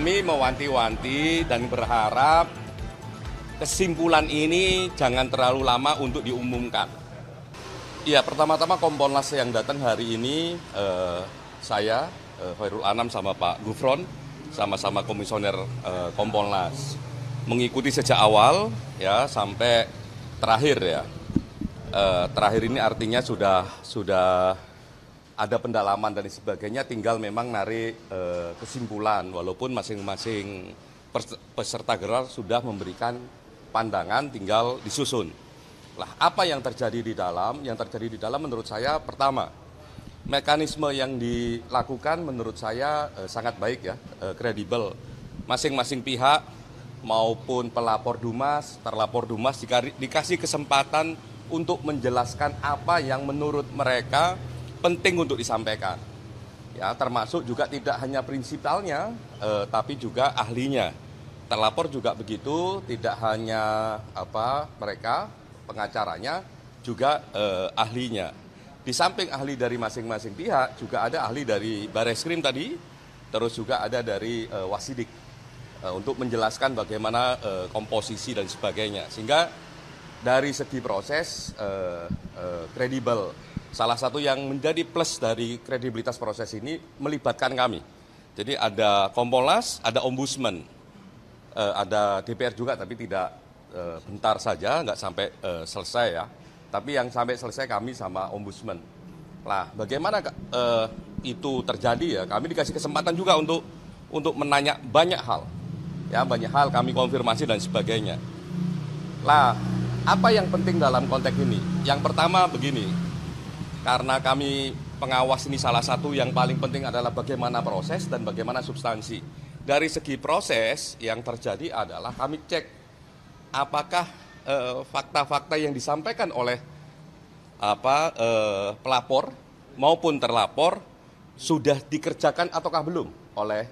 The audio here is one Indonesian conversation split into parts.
Kami mewanti-wanti dan berharap kesimpulan ini jangan terlalu lama untuk diumumkan. Ya, pertama-tama Kompolnas yang datang hari ini, saya, Khairul Anam sama Pak Gufron, sama-sama komisioner Kompolnas. Mengikuti sejak awal ya sampai terakhir ya. Terakhir ini artinya sudah ada pendalaman dan sebagainya, tinggal memang narik kesimpulan, walaupun masing-masing peserta gelar sudah memberikan pandangan, tinggal disusun. Lah, apa yang terjadi di dalam? Yang terjadi di dalam menurut saya, pertama, mekanisme yang dilakukan menurut saya sangat baik ya, kredibel. Masing-masing pihak maupun pelapor Dumas, terlapor Dumas dikasih kesempatan untuk menjelaskan apa yang menurut mereka penting untuk disampaikan. Ya, termasuk juga tidak hanya prinsipalnya, tapi juga ahlinya. Terlapor juga begitu, tidak hanya mereka pengacaranya, juga ahlinya. Di samping ahli dari masing-masing pihak, juga ada ahli dari Bareskrim tadi, terus juga ada dari Wasidik untuk menjelaskan bagaimana komposisi dan sebagainya. Sehingga dari segi proses kredibel. Salah satu yang menjadi plus dari kredibilitas proses ini melibatkan kami. Jadi ada Kompolnas, ada Ombudsman, ada DPR juga, tapi tidak bentar saja, nggak sampai selesai ya. Tapi yang sampai selesai kami sama Ombudsman. Nah, bagaimana itu terjadi ya? Kami dikasih kesempatan juga untuk menanya banyak hal, ya banyak hal kami konfirmasi dan sebagainya. Lah, apa yang penting dalam konteks ini? Yang pertama begini, karena kami pengawas ini salah satu yang paling penting adalah bagaimana proses dan bagaimana substansi. Dari segi proses yang terjadi adalah kami cek apakah fakta-fakta yang disampaikan oleh pelapor maupun terlapor sudah dikerjakan ataukah belum oleh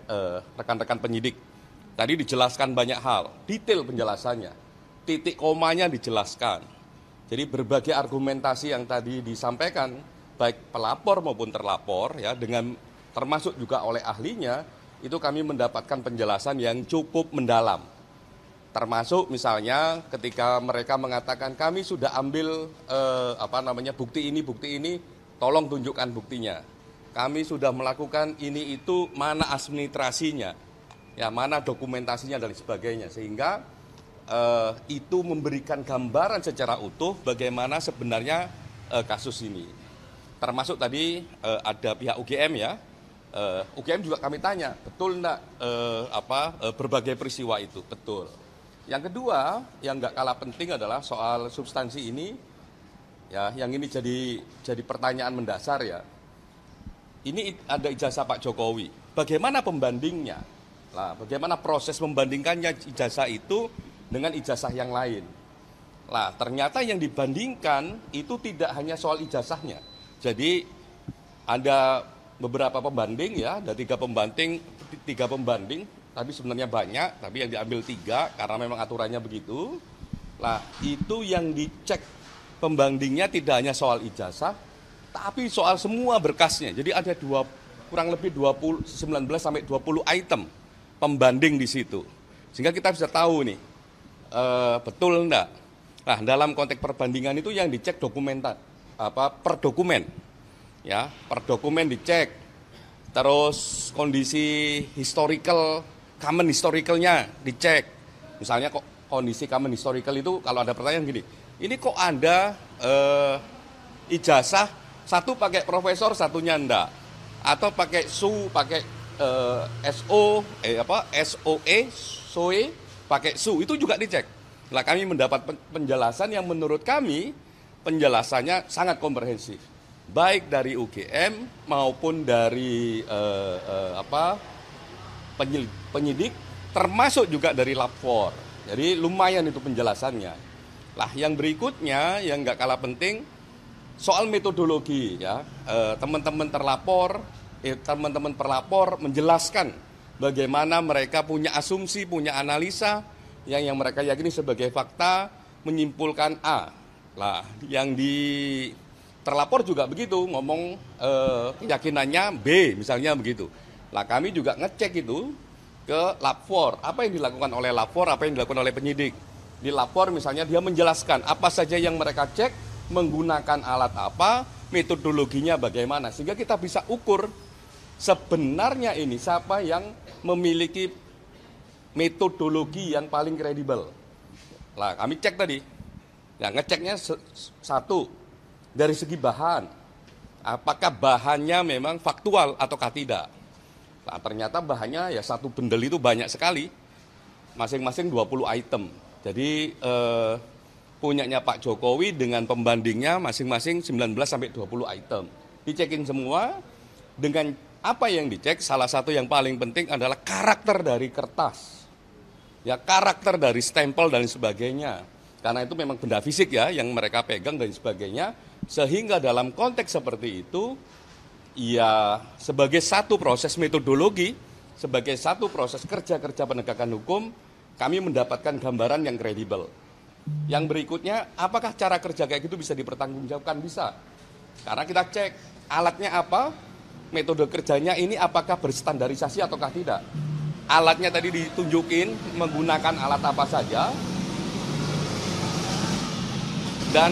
rekan-rekan penyidik. Tadi dijelaskan banyak hal, detail penjelasannya, titik komanya dijelaskan. Jadi berbagai argumentasi yang tadi disampaikan baik pelapor maupun terlapor ya, dengan termasuk juga oleh ahlinya, itu kami mendapatkan penjelasan yang cukup mendalam. Termasuk misalnya ketika mereka mengatakan kami sudah ambil bukti ini, tolong tunjukkan buktinya. Kami sudah melakukan ini itu, mana administrasinya, ya mana dokumentasinya dan sebagainya, sehingga itu memberikan gambaran secara utuh bagaimana sebenarnya kasus ini. Termasuk tadi ada pihak UGM ya, UGM juga kami tanya, betul enggak berbagai peristiwa itu, betul. Yang kedua, yang nggak kalah penting adalah soal substansi ini, ya, yang ini jadi pertanyaan mendasar ya. Ini ada ijazah Pak Jokowi, bagaimana pembandingnya? Lah, bagaimana proses membandingkannya ijazah itu dengan ijazah yang lain? Lah, ternyata yang dibandingkan itu tidak hanya soal ijazahnya. Jadi ada beberapa pembanding ya, ada tiga pembanding, tapi sebenarnya banyak, tapi yang diambil 3 karena memang aturannya begitu. Lah, itu yang dicek pembandingnya tidak hanya soal ijazah, tapi soal semua berkasnya. Jadi ada kurang lebih 19 sampai 20 item pembanding di situ. Sehingga kita bisa tahu nih, betul enggak. Nah, dalam konteks perbandingan itu yang dicek per dokumen. Ya, per dokumen dicek. Terus kondisi common historicalnya dicek. Misalnya kok kondisi common historical itu kalau ada pertanyaan gini, ini kok ada ijazah satu pakai profesor, satunya enggak, atau pakai pakai SOE, pakai itu juga dicek. Nah, kami mendapat penjelasan yang menurut kami penjelasannya sangat komprehensif, baik dari UGM maupun dari penyidik, termasuk juga dari lapor. Jadi lumayan itu penjelasannya. Lah, yang berikutnya yang nggak kalah penting soal metodologi ya. Teman-teman pelapor menjelaskan bagaimana mereka punya asumsi, punya analisa yang mereka yakini sebagai fakta, menyimpulkan A. Lah, yang terlapor juga begitu, ngomong keyakinannya B, misalnya begitu. Lah, kami juga ngecek itu ke lapor. Apa yang dilakukan oleh lapor, apa yang dilakukan oleh penyidik. Di lapor misalnya dia menjelaskan apa saja yang mereka cek, menggunakan alat apa, metodologinya bagaimana. Sehingga kita bisa ukur sebenarnya ini siapa yang memiliki metodologi yang paling kredibel. Lah kami cek tadi, ya ngeceknya satu, dari segi bahan, apakah bahannya memang faktual ataukah tidak. Nah, ternyata bahannya ya satu bendel itu banyak sekali, masing-masing 20 item. Jadi punyanya Pak Jokowi dengan pembandingnya masing-masing 19 sampai 20 item. Dicekin semua, dengan apa yang dicek, salah satu yang paling penting adalah karakter dari kertas. Ya, karakter dari stempel dan sebagainya. Karena itu memang benda fisik ya yang mereka pegang dan sebagainya. Sehingga dalam konteks seperti itu, ya sebagai satu proses metodologi, sebagai satu proses kerja-kerja penegakan hukum, kami mendapatkan gambaran yang kredibel. Yang berikutnya, apakah cara kerja kayak gitu bisa dipertanggungjawabkan? Bisa. Karena kita cek alatnya apa, metode kerjanya ini apakah berstandarisasi ataukah tidak. Alatnya tadi ditunjukin menggunakan alat apa saja, dan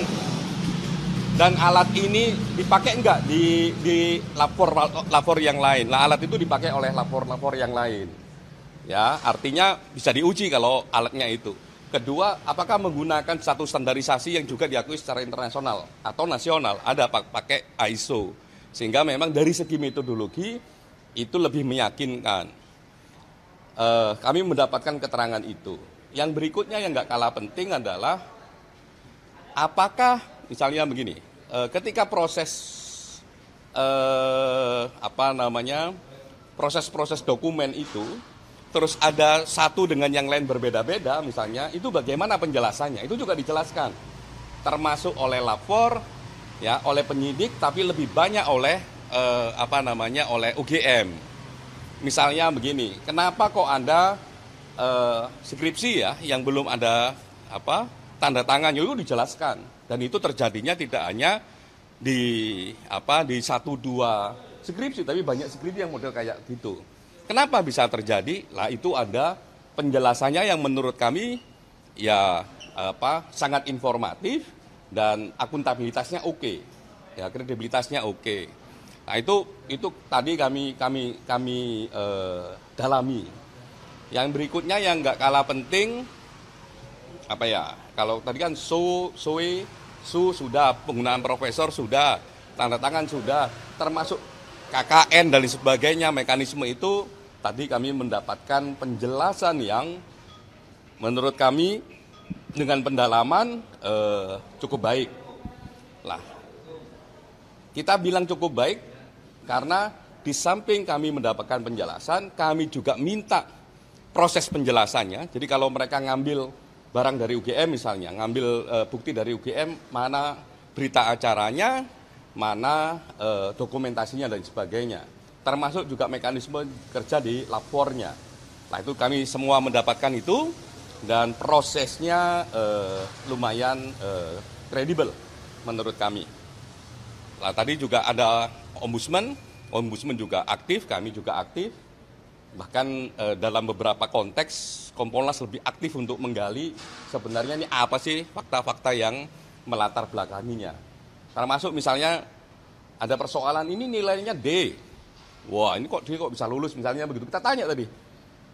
alat ini dipakai enggak di lapor yang lain. Nah, alat itu dipakai oleh lapor yang lain. Ya, artinya bisa diuji kalau alatnya itu. Kedua, apakah menggunakan satu standarisasi yang juga diakui secara internasional atau nasional? Ada pakai ISO. Sehingga memang dari segi metodologi itu lebih meyakinkan. Kami mendapatkan keterangan itu. Yang berikutnya yang nggak kalah penting adalah apakah misalnya begini, ketika proses proses dokumen itu terus ada satu dengan yang lain berbeda-beda misalnya, itu bagaimana penjelasannya? Itu juga dijelaskan. Termasuk oleh lapor, ya, oleh penyidik, tapi lebih banyak oleh oleh UGM. Misalnya begini, kenapa kok Anda skripsi ya yang belum ada tanda tangannya, itu dijelaskan. Dan itu terjadinya tidak hanya di satu dua skripsi, tapi banyak skripsi yang model kayak gitu. Kenapa bisa terjadi? Lah itu ada penjelasannya yang menurut kami ya sangat informatif dan akuntabilitasnya oke. Ya, kredibilitasnya oke. Nah, itu tadi kami dalami. Yang berikutnya yang nggak kalah penting kalau tadi kan su sudah, penggunaan profesor sudah, tanda tangan sudah, termasuk KKN dan sebagainya, mekanisme itu tadi kami mendapatkan penjelasan yang menurut kami dengan pendalaman cukup baik. Lah, kita bilang cukup baik karena di samping kami mendapatkan penjelasan, kami juga minta proses penjelasannya. Jadi kalau mereka ngambil barang dari UGM misalnya, ngambil bukti dari UGM, mana berita acaranya, mana dokumentasinya dan sebagainya. Termasuk juga mekanisme kerja di lapornya. Nah, itu kami semua mendapatkan itu dan prosesnya lumayan kredibel menurut kami. Nah, tadi juga ada ombudsman juga aktif, kami juga aktif. Bahkan dalam beberapa konteks Kompolnas lebih aktif untuk menggali sebenarnya ini apa sih fakta-fakta yang melatar belakanginya. Termasuk misalnya ada persoalan ini nilainya D. Wah, ini kok dia kok bisa lulus misalnya begitu. Kita tanya tadi.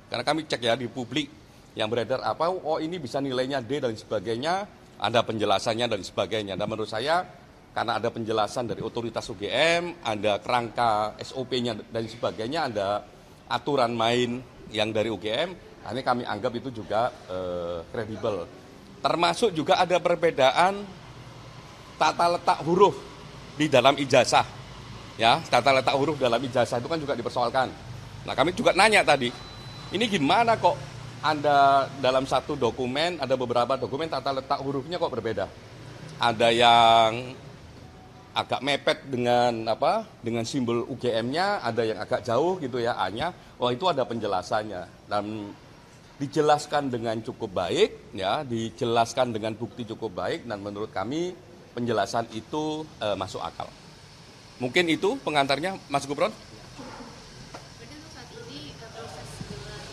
Karena kami cek ya di publik yang beredar apa, oh ini bisa nilainya D dan sebagainya, ada penjelasannya dan sebagainya. Dan menurut saya karena ada penjelasan dari otoritas UGM, ada kerangka SOP-nya dan sebagainya, ada aturan main yang dari UGM, ini kami anggap itu juga kredibel. Termasuk juga ada perbedaan tata letak huruf di dalam ijazah. Ya, tata letak huruf dalam ijazah itu kan juga dipersoalkan. Nah, kami juga nanya tadi, ini gimana kok Anda dalam satu dokumen, ada beberapa dokumen tata letak hurufnya kok berbeda. Ada yang agak mepet dengan simbol UGM-nya, ada yang agak jauh gitu ya, A-nya. Oh, itu ada penjelasannya. Dan dijelaskan dengan cukup baik, ya, dijelaskan dengan bukti cukup baik, dan menurut kami penjelasan itu masuk akal. Mungkin itu pengantarnya, Mas Gubron. Berarti untuk saat ini proses gelar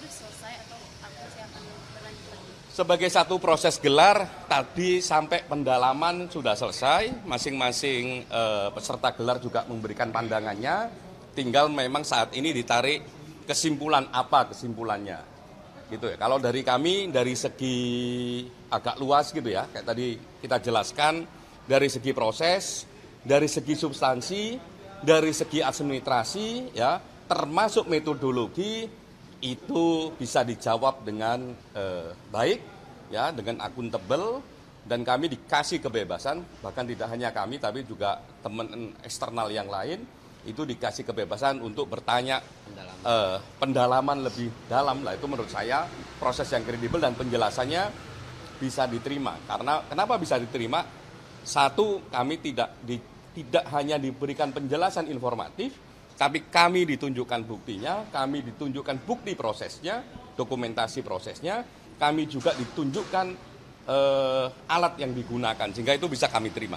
itu selesai atau masih akan berlanjut lagi? Sebagai satu proses gelar, tadi sampai pendalaman sudah selesai, masing-masing peserta gelar juga memberikan pandangannya, tinggal memang saat ini ditarik kesimpulan apa kesimpulannya. Gitu ya. Kalau dari kami, dari segi agak luas gitu ya, kayak tadi kita jelaskan, dari segi proses, dari segi substansi, dari segi administrasi, ya, termasuk metodologi, itu bisa dijawab dengan baik, ya, dengan akuntabel, dan kami dikasih kebebasan, bahkan tidak hanya kami, tapi juga teman eksternal yang lain, itu dikasih kebebasan untuk bertanya pendalaman lebih dalam. Lah, itu menurut saya proses yang kredibel dan penjelasannya bisa diterima. Karena kenapa bisa diterima? Satu, kami tidak hanya diberikan penjelasan informatif, tapi kami ditunjukkan buktinya, kami ditunjukkan bukti prosesnya, dokumentasi prosesnya, kami juga ditunjukkan alat yang digunakan, sehingga itu bisa kami terima.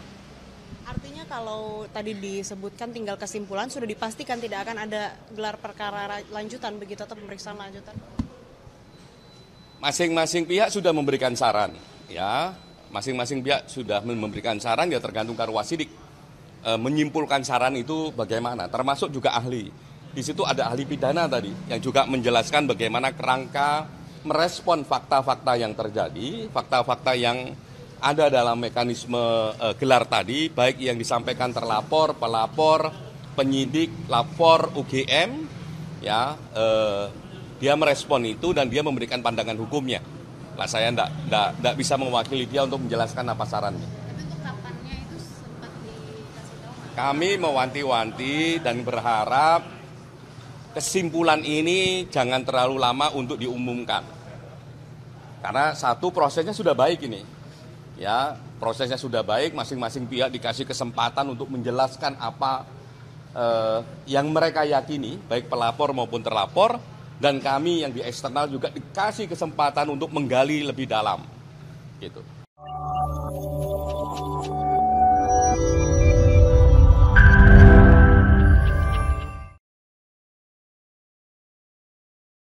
Artinya kalau tadi disebutkan tinggal kesimpulan, sudah dipastikan tidak akan ada gelar perkara lanjutan begitu atau pemeriksaan lanjutan? Masing-masing pihak sudah memberikan saran, ya. Masing-masing pihak sudah memberikan saran, ya tergantung Karwasidik menyimpulkan saran itu bagaimana, termasuk juga ahli. Di situ ada ahli pidana tadi yang juga menjelaskan bagaimana kerangka merespon fakta-fakta yang terjadi, fakta-fakta yang ada dalam mekanisme gelar tadi, baik yang disampaikan terlapor, pelapor, penyidik, lapor, UGM, ya, dia merespon itu dan dia memberikan pandangan hukumnya. Lah, saya enggak bisa mewakili dia untuk menjelaskan apa sarannya. Kami mewanti-wanti dan berharap kesimpulan ini jangan terlalu lama untuk diumumkan. Karena satu, prosesnya sudah baik ini. Ya, prosesnya sudah baik, masing-masing pihak dikasih kesempatan untuk menjelaskan apa yang mereka yakini, baik pelapor maupun terlapor, dan kami yang di eksternal juga dikasih kesempatan untuk menggali lebih dalam. Gitu.